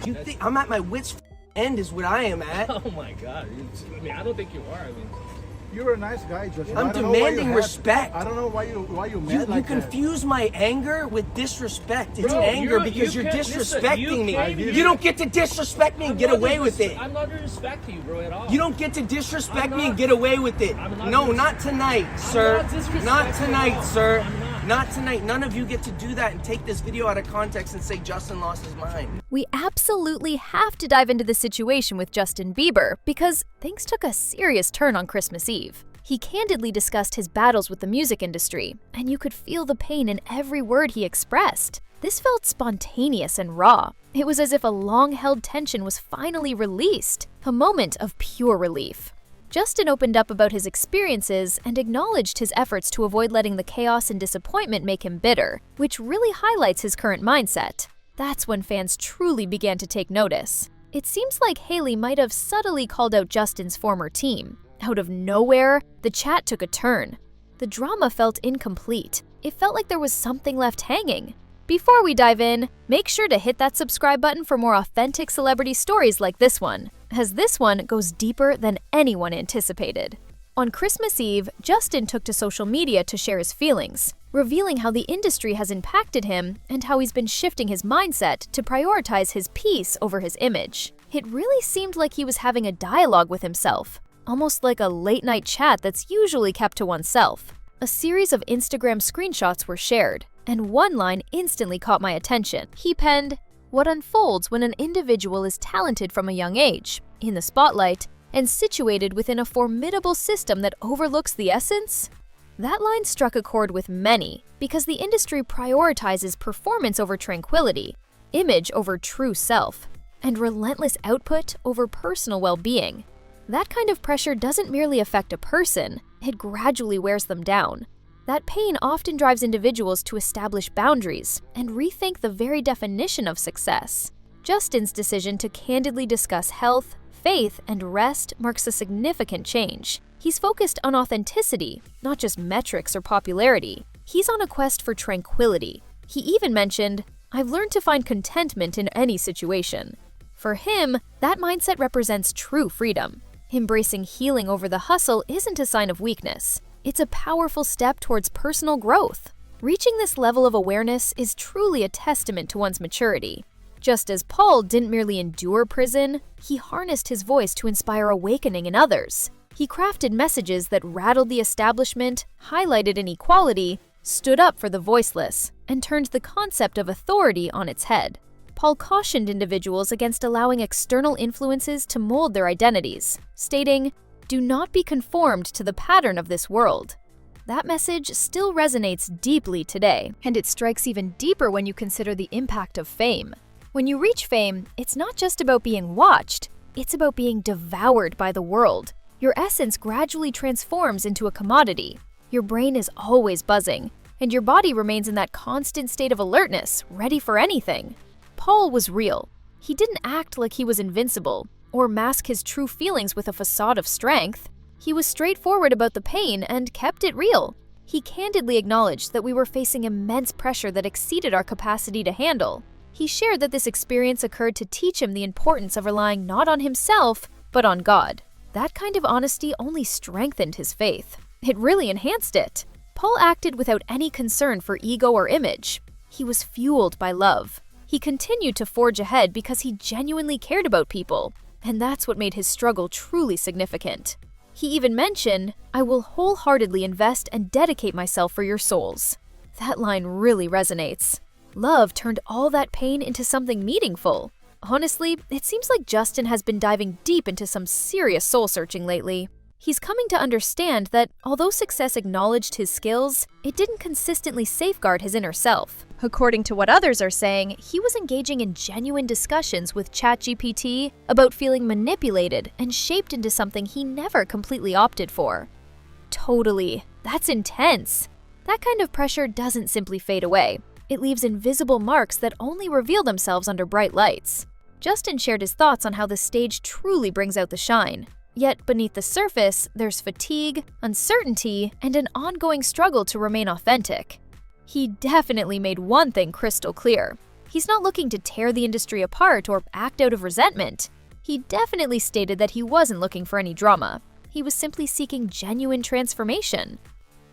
You think I'm at my wit's end is what I am at. Oh my God. I mean, I don't think you are. I mean, You're a nice guy, Justin. I'm demanding respect. I don't know why you mad You like confuse my anger with disrespect. It's Bro, anger you because you're can't- disrespecting listen, me. you You don't get to disrespect me and get away with it. I'm not disrespecting you, bro, at all. You don't get to disrespect me and get away with it. I'm No, not not tonight, sir. not disrespecting Not tonight, you. sir. I'm not. Not tonight. None of you get to do that and take this video out of context and say Justin lost his mind. We absolutely have to dive into the situation with Justin Bieber because things took a serious turn on Christmas Eve. He candidly discussed his battles with the music industry, and you could feel the pain in every word he expressed. This felt spontaneous and raw. It was as if a long-held tension was finally released, a moment of pure relief. Justin opened up about his experiences and acknowledged his efforts to avoid letting the chaos and disappointment make him bitter, which really highlights his current mindset. That's when fans truly began to take notice. It seems like Hailey might have subtly called out Justin's former team. Out of nowhere, the chat took a turn. The drama felt incomplete. It felt like there was something left hanging. Before we dive in, make sure to hit that subscribe button for more authentic celebrity stories like this one, as this one goes deeper than anyone anticipated. On Christmas Eve, Justin took to social media to share his feelings, revealing how the industry has impacted him and how he's been shifting his mindset to prioritize his peace over his image. It really seemed like he was having a dialogue with himself, almost like a late-night chat that's usually kept to oneself. A series of Instagram screenshots were shared, and one line instantly caught my attention. He penned, "What unfolds when an individual is talented from a young age, in the spotlight, and situated within a formidable system that overlooks the essence?" That line struck a chord with many, because the industry prioritizes performance over tranquility, image over true self, and relentless output over personal well-being. That kind of pressure doesn't merely affect a person, it gradually wears them down. That pain often drives individuals to establish boundaries and rethink the very definition of success. Justin's decision to candidly discuss health, faith, and rest marks a significant change. He's focused on authenticity, not just metrics or popularity. He's on a quest for tranquility. He even mentioned, "I've learned to find contentment in any situation." For him, that mindset represents true freedom. Embracing healing over the hustle isn't a sign of weakness. It's a powerful step towards personal growth. Reaching this level of awareness is truly a testament to one's maturity. Just as Paul didn't merely endure prison, he harnessed his voice to inspire awakening in others. He crafted messages that rattled the establishment, highlighted inequality, stood up for the voiceless, and turned the concept of authority on its head. Paul cautioned individuals against allowing external influences to mold their identities, stating, "Do not be conformed to the pattern of this world." That message still resonates deeply today, and it strikes even deeper when you consider the impact of fame. When you reach fame, it's not just about being watched, it's about being devoured by the world. Your essence gradually transforms into a commodity. Your brain is always buzzing, and your body remains in that constant state of alertness, ready for anything. Paul was real. He didn't act like he was invincible or mask his true feelings with a facade of strength. He was straightforward about the pain and kept it real. He candidly acknowledged that we were facing immense pressure that exceeded our capacity to handle. He shared that this experience occurred to teach him the importance of relying not on himself, but on God. That kind of honesty only strengthened his faith. It really enhanced it. Paul acted without any concern for ego or image. He was fueled by love. He continued to forge ahead because he genuinely cared about people, and that's what made his struggle truly significant. He even mentioned, "I will wholeheartedly invest and dedicate myself for your souls." That line really resonates. Love turned all that pain into something meaningful. Honestly, it seems like Justin has been diving deep into some serious soul-searching lately. He's coming to understand that although success acknowledged his skills, it didn't consistently safeguard his inner self. According to what others are saying, he was engaging in genuine discussions with ChatGPT about feeling manipulated and shaped into something he never completely opted for. Totally. That's intense. That kind of pressure doesn't simply fade away. It leaves invisible marks that only reveal themselves under bright lights. Justin shared his thoughts on how the stage truly brings out the shine. Yet beneath the surface, there's fatigue, uncertainty, and an ongoing struggle to remain authentic. He definitely made one thing crystal clear. He's not looking to tear the industry apart or act out of resentment. He definitely stated that he wasn't looking for any drama. He was simply seeking genuine transformation.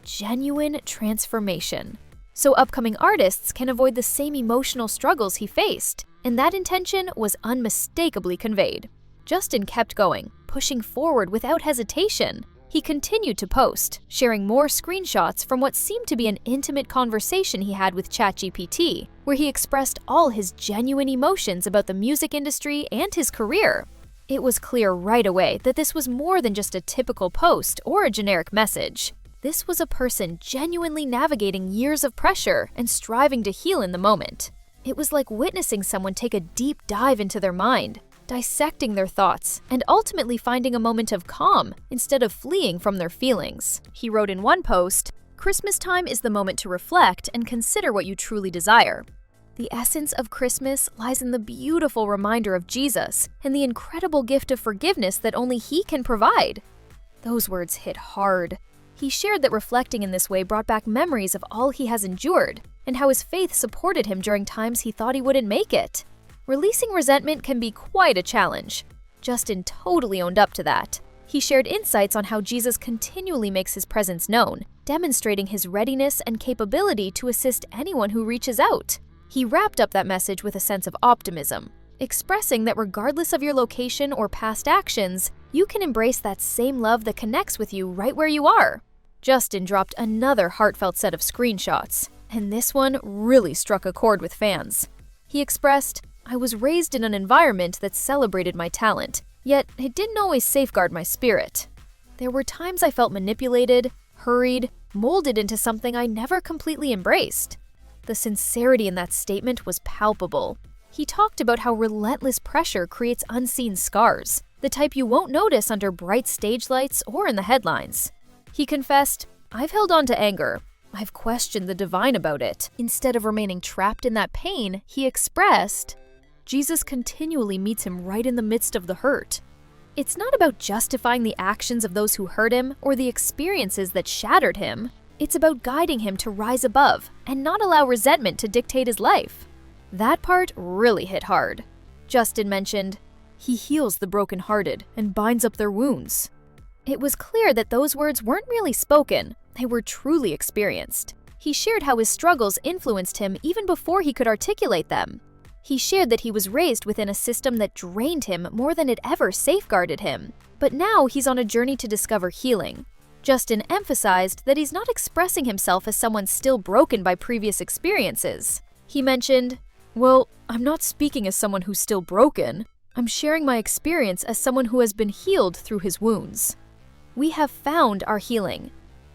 Genuine transformation. So upcoming artists can avoid the same emotional struggles he faced, and that intention was unmistakably conveyed. Justin kept going, pushing forward without hesitation. He continued to post, sharing more screenshots from what seemed to be an intimate conversation he had with ChatGPT, where he expressed all his genuine emotions about the music industry and his career. It was clear right away that this was more than just a typical post or a generic message. This was a person genuinely navigating years of pressure and striving to heal in the moment. It was like witnessing someone take a deep dive into their mind, dissecting their thoughts, and ultimately finding a moment of calm instead of fleeing from their feelings. He wrote in one post, "Christmas time is the moment to reflect and consider what you truly desire. The essence of Christmas lies in the beautiful reminder of Jesus and the incredible gift of forgiveness that only He can provide." Those words hit hard. He shared that reflecting in this way brought back memories of all he has endured and how his faith supported him during times he thought he wouldn't make it. Releasing resentment can be quite a challenge. Justin totally owned up to that. He shared insights on how Jesus continually makes his presence known, demonstrating his readiness and capability to assist anyone who reaches out. He wrapped up that message with a sense of optimism, expressing that regardless of your location or past actions, you can embrace that same love that connects with you right where you are. Justin dropped another heartfelt set of screenshots, and this one really struck a chord with fans. He expressed, "I was raised in an environment that celebrated my talent, yet it didn't always safeguard my spirit. There were times I felt manipulated, hurried, molded into something I never completely embraced." The sincerity in that statement was palpable. He talked about how relentless pressure creates unseen scars, the type you won't notice under bright stage lights or in the headlines. He confessed, "I've held on to anger. I've questioned the divine about it." Instead of remaining trapped in that pain, he expressed, "Jesus continually meets him right in the midst of the hurt." It's not about justifying the actions of those who hurt him or the experiences that shattered him. It's about guiding him to rise above and not allow resentment to dictate his life. That part really hit hard. Justin mentioned, "He heals the brokenhearted and binds up their wounds." It was clear that those words weren't merely spoken, they were truly experienced. He shared how his struggles influenced him even before he could articulate them. He shared that he was raised within a system that drained him more than it ever safeguarded him. But now he's on a journey to discover healing. Justin emphasized that he's not expressing himself as someone still broken by previous experiences. He mentioned, "Well, I'm not speaking as someone who's still broken. I'm sharing my experience as someone who has been healed through his wounds. We have found our healing."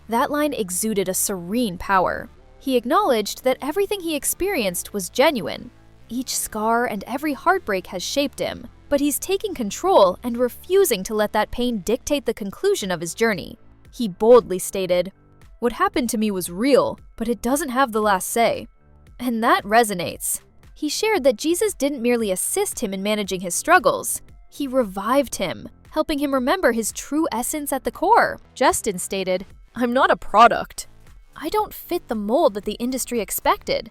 That line exuded a serene power. He acknowledged that everything he experienced was genuine. Each scar and every heartbreak has shaped him, but he's taking control and refusing to let that pain dictate the conclusion of his journey. He boldly stated, "What happened to me was real, but it doesn't have the last say." And that resonates. He shared that Jesus didn't merely assist him in managing his struggles, he revived him, helping him remember his true essence at the core. Justin stated, "I'm not a product. I don't fit the mold that the industry expected.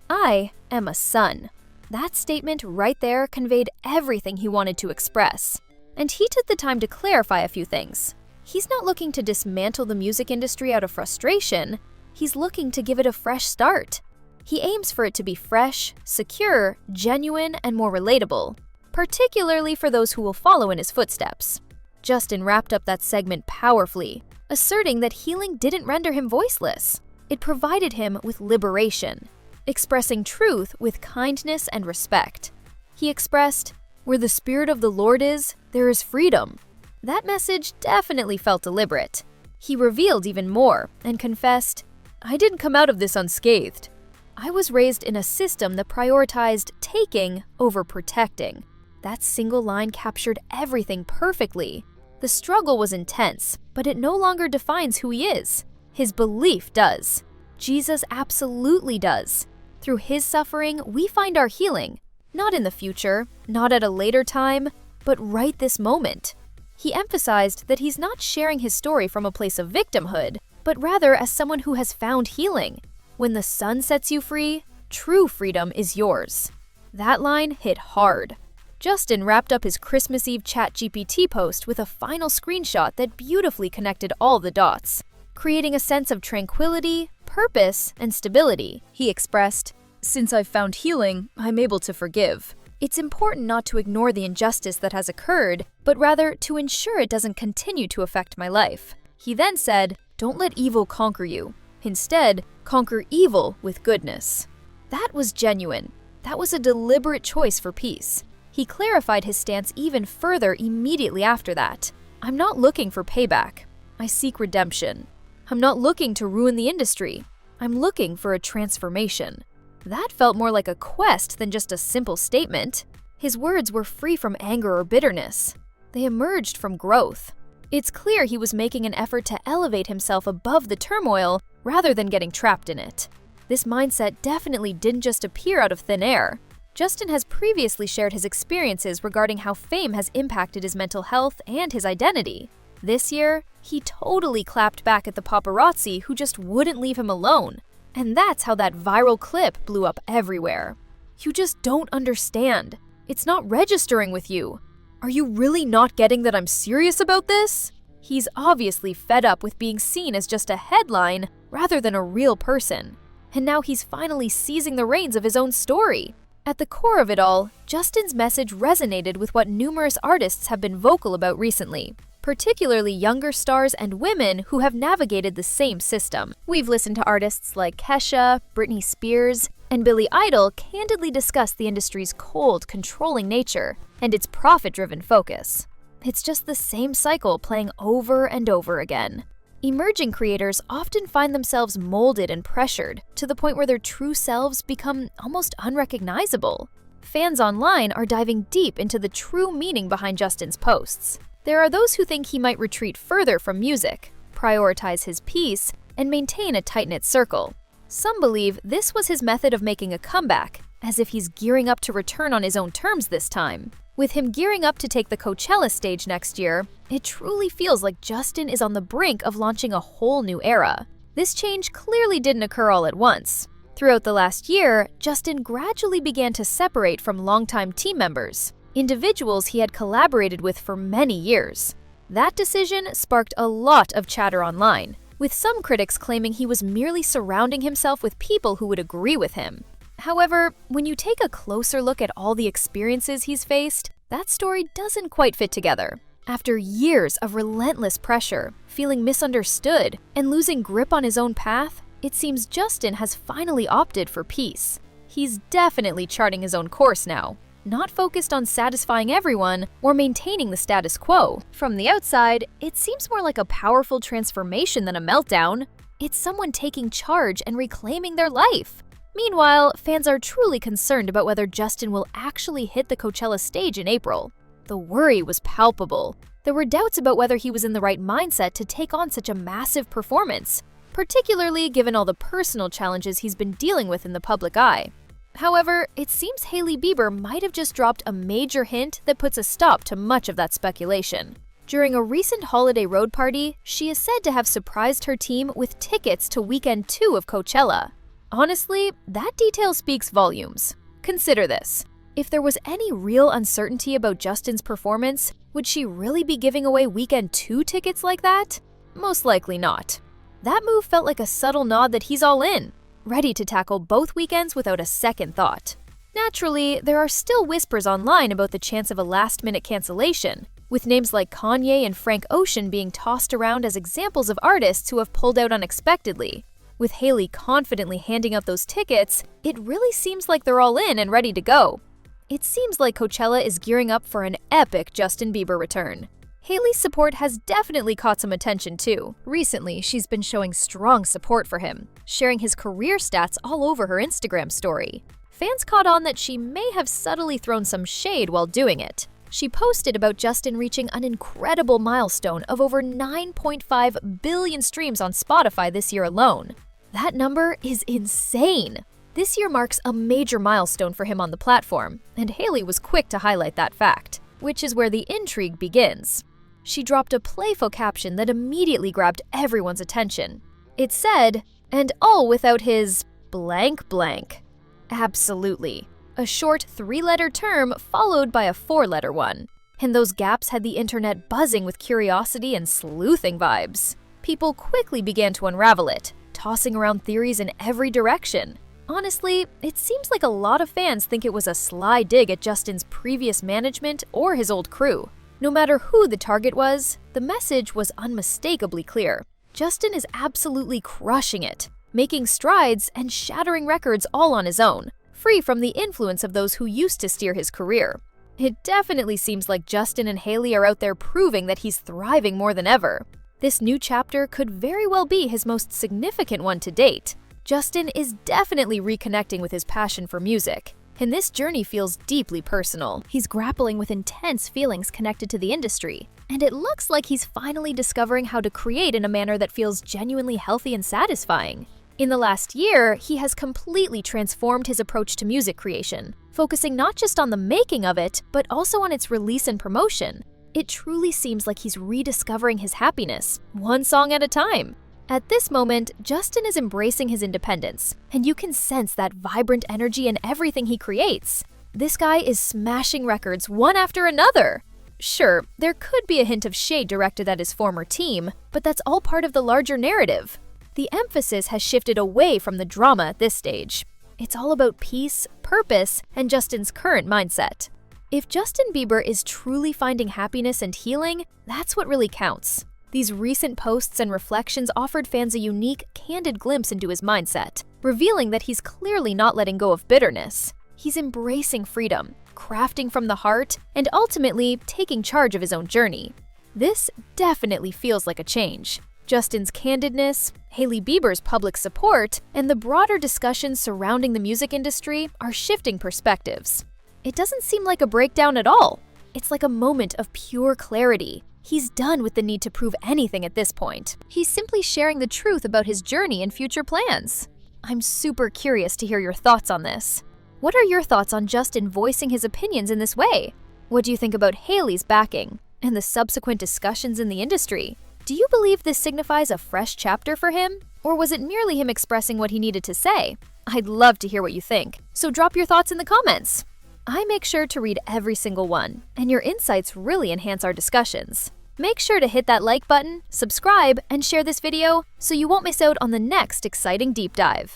I am a son." That statement right there conveyed everything he wanted to express. And he took the time to clarify a few things. He's not looking to dismantle the music industry out of frustration. He's looking to give it a fresh start. He aims for it to be fresh, secure, genuine, and more relatable, particularly for those who will follow in his footsteps. Justin wrapped up that segment powerfully, asserting that healing didn't render him voiceless. It provided him with liberation, expressing truth with kindness and respect. He expressed, "Where the Spirit of the Lord is, there is freedom." That message definitely felt deliberate. He revealed even more and confessed, "I didn't come out of this unscathed. I was raised in a system that prioritized taking over protecting." That single line captured everything perfectly. The struggle was intense, but it no longer defines who he is. His belief does. Jesus absolutely does. Through his suffering, we find our healing, not in the future, not at a later time, but right this moment. He emphasized that he's not sharing his story from a place of victimhood, but rather as someone who has found healing. When the sun sets you free, True freedom is yours. That line hit hard. Justin wrapped up his Christmas Eve ChatGPT post with a final screenshot that beautifully connected all the dots, creating a sense of tranquility, purpose, and stability. He expressed, "Since I've found healing, I'm able to forgive. It's important not to ignore the injustice that has occurred, but rather to ensure it doesn't continue to affect my life." He then said, "Don't let evil conquer you. Instead, conquer evil with goodness." That was genuine. That was a deliberate choice for peace. He clarified his stance even further immediately after that. "I'm not looking for payback. I seek redemption. I'm not looking to ruin the industry. I'm looking for a transformation." That felt more like a quest than just a simple statement. His words were free from anger or bitterness. They emerged from growth. It's clear he was making an effort to elevate himself above the turmoil rather than getting trapped in it. This mindset definitely didn't just appear out of thin air. Justin has previously shared his experiences regarding how fame has impacted his mental health and his identity. This year, he totally clapped back at the paparazzi who just wouldn't leave him alone. And that's how that viral clip blew up everywhere. "You just don't understand. It's not registering with you. Are you really not getting that I'm serious about this?" He's obviously fed up with being seen as just a headline rather than a real person. And now he's finally seizing the reins of his own story. At the core of it all, Justin's message resonated with what numerous artists have been vocal about recently, particularly younger stars and women who have navigated the same system. We've listened to artists like Kesha, Britney Spears, and Billy Idol candidly discuss the industry's cold, controlling nature and its profit-driven focus. It's just the same cycle playing over and over again. Emerging creators often find themselves molded and pressured to the point where their true selves become almost unrecognizable. Fans online are diving deep into the true meaning behind Justin's posts. There are those who think he might retreat further from music, prioritize his peace, and maintain a tight-knit circle. Some believe this was his method of making a comeback, as if he's gearing up to return on his own terms this time. With him gearing up to take the Coachella stage next year, it truly feels like Justin is on the brink of launching a whole new era. This change clearly didn't occur all at once. Throughout the last year, Justin gradually began to separate from longtime team members, individuals he had collaborated with for many years. That decision sparked a lot of chatter online, with some critics claiming he was merely surrounding himself with people who would agree with him. However, when you take a closer look at all the experiences he's faced, that story doesn't quite fit together. After years of relentless pressure, feeling misunderstood, and losing grip on his own path, it seems Justin has finally opted for peace. He's definitely charting his own course now, not focused on satisfying everyone or maintaining the status quo. From the outside, it seems more like a powerful transformation than a meltdown. It's someone taking charge and reclaiming their life. Meanwhile, fans are truly concerned about whether Justin will actually hit the Coachella stage in April. The worry was palpable. There were doubts about whether he was in the right mindset to take on such a massive performance, particularly given all the personal challenges he's been dealing with in the public eye. However, it seems Hailey Bieber might have just dropped a major hint that puts a stop to much of that speculation. During a recent holiday road party, she is said to have surprised her team with tickets to weekend 2 of Coachella. Honestly, that detail speaks volumes. Consider this. If there was any real uncertainty about Justin's performance, would she really be giving away weekend 2 tickets like that? Most likely not. That move felt like a subtle nod that he's all in, ready to tackle both weekends without a second thought. Naturally, there are still whispers online about the chance of a last-minute cancellation, with names like Kanye and Frank Ocean being tossed around as examples of artists who have pulled out unexpectedly. With Hailey confidently handing out those tickets, it really seems like they're all in and ready to go. It seems like Coachella is gearing up for an epic Justin Bieber return. Hailey's support has definitely caught some attention too. Recently, she's been showing strong support for him, sharing his career stats all over her Instagram story. Fans caught on that she may have subtly thrown some shade while doing it. She posted about Justin reaching an incredible milestone of over 9.5 billion streams on Spotify this year alone. That number is insane! This year marks a major milestone for him on the platform, and Hailey was quick to highlight that fact, which is where the intrigue begins. She dropped a playful caption that immediately grabbed everyone's attention. It said, "And all without his blank blank." Absolutely. A short 3-letter term followed by a 4-letter one. And those gaps had the internet buzzing with curiosity and sleuthing vibes. People quickly began to unravel it, tossing around theories in every direction. Honestly, it seems like a lot of fans think it was a sly dig at Justin's previous management or his old crew. No matter who the target was, the message was unmistakably clear. Justin is absolutely crushing it, making strides and shattering records all on his own, free from the influence of those who used to steer his career. It definitely seems like Justin and Hailey are out there proving that he's thriving more than ever. This new chapter could very well be his most significant one to date. Justin is definitely reconnecting with his passion for music, and this journey feels deeply personal. He's grappling with intense feelings connected to the industry, and it looks like he's finally discovering how to create in a manner that feels genuinely healthy and satisfying. In the last year, he has completely transformed his approach to music creation, focusing not just on the making of it, but also on its release and promotion. It truly seems like he's rediscovering his happiness, one song at a time. At this moment, Justin is embracing his independence, and you can sense that vibrant energy in everything he creates. This guy is smashing records one after another. Sure, there could be a hint of shade directed at his former team, but that's all part of the larger narrative. The emphasis has shifted away from the drama at this stage. It's all about peace, purpose, and Justin's current mindset. If Justin Bieber is truly finding happiness and healing, that's what really counts. These recent posts and reflections offered fans a unique, candid glimpse into his mindset, revealing that he's clearly not letting go of bitterness. He's embracing freedom, crafting from the heart, and ultimately taking charge of his own journey. This definitely feels like a change. Justin's candidness, Hailey Bieber's public support, and the broader discussions surrounding the music industry are shifting perspectives. It doesn't seem like a breakdown at all. It's like a moment of pure clarity. He's done with the need to prove anything at this point. He's simply sharing the truth about his journey and future plans. I'm super curious to hear your thoughts on this. What are your thoughts on Justin voicing his opinions in this way? What do you think about Hailey's backing and the subsequent discussions in the industry? Do you believe this signifies a fresh chapter for him? Or was it merely him expressing what he needed to say? I'd love to hear what you think, so drop your thoughts in the comments. I make sure to read every single one, and your insights really enhance our discussions. Make sure to hit that like button, subscribe, and share this video so you won't miss out on the next exciting deep dive.